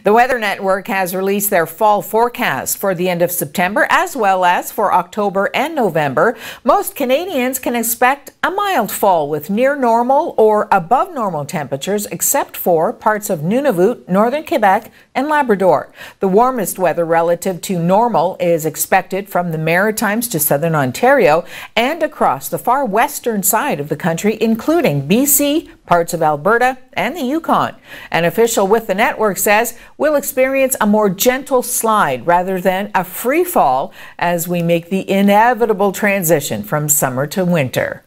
The Weather Network has released their fall forecast for the end of September as well as for October and November. Most Canadians can expect a mild fall with near normal or above normal temperatures except for parts of Nunavut, northern Quebec and Labrador. The warmest weather relative to normal is expected from the Maritimes to southern Ontario and across the far western side of the country, including BC, parts of Alberta and the Yukon. An official with the network says we'll experience a more gentle slide rather than a free fall as we make the inevitable transition from summer to winter.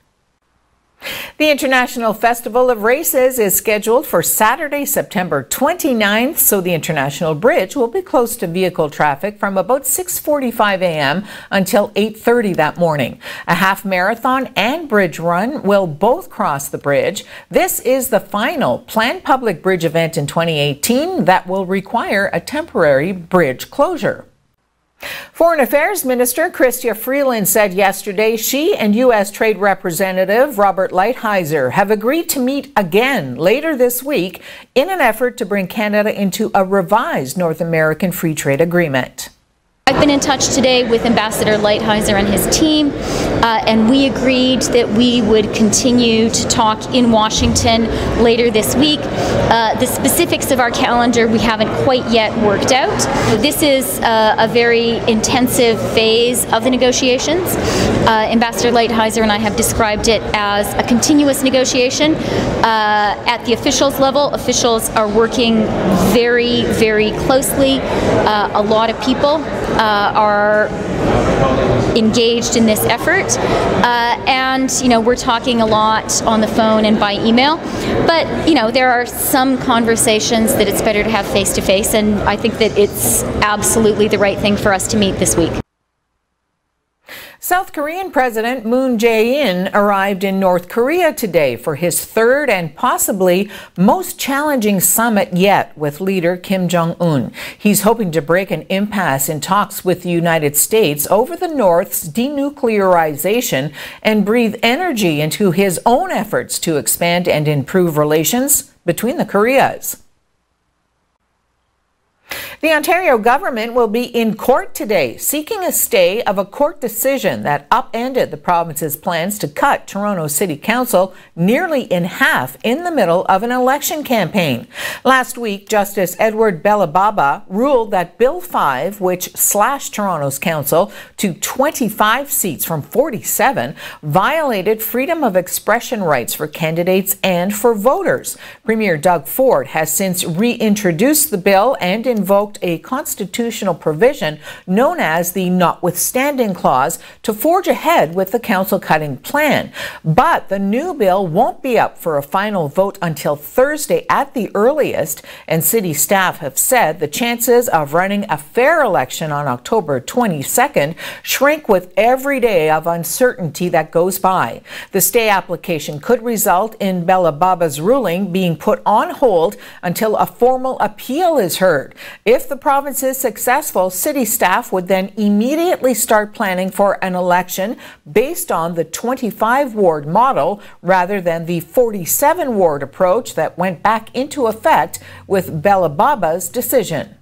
The International Festival of Races is scheduled for Saturday, September 29th, so the International Bridge will be closed to vehicle traffic from about 6:45 a.m. until 8:30 that morning. A half marathon and bridge run will both cross the bridge. This is the final planned public bridge event in 2018 that will require a temporary bridge closure. Foreign Affairs Minister Chrystia Freeland said yesterday she and U.S. Trade Representative Robert Lighthizer have agreed to meet again later this week in an effort to bring Canada into a revised North American Free Trade Agreement. I've been in touch today with Ambassador Lighthizer and his team, and we agreed that we would continue to talk in Washington later this week. The specifics of our calendar we haven't quite yet worked out. This is a very intensive phase of the negotiations. Ambassador Lighthizer and I have described it as a continuous negotiation. At the officials level, officials are working very, very closely. A lot of people are engaged in this effort, and we're talking a lot on the phone and by email, but there are some conversations that it's better to have face to face, and I think that it's absolutely the right thing for us to meet this week. South Korean President Moon Jae-in arrived in North Korea today for his third and possibly most challenging summit yet with leader Kim Jong-un. He's hoping to break an impasse in talks with the United States over the North's denuclearization and breathe energy into his own efforts to expand and improve relations between the Koreas. The Ontario government will be in court today seeking a stay of a court decision that upended the province's plans to cut Toronto City Council nearly in half in the middle of an election campaign. Last week, Justice Edward Belababa ruled that Bill 5, which slashed Toronto's council to 25 seats from 47, violated freedom of expression rights for candidates and for voters. Premier Doug Ford has since reintroduced the bill and invoked a constitutional provision known as the Notwithstanding Clause to forge ahead with the council-cutting plan. But the new bill won't be up for a final vote until Thursday at the earliest, and city staff have said the chances of running a fair election on October 22nd shrink with every day of uncertainty that goes by. The stay application could result in Belababa's ruling being put on hold until a formal appeal is heard. If the province is successful, city staff would then immediately start planning for an election based on the 25-ward model rather than the 47-ward approach that went back into effect with Belababa's decision.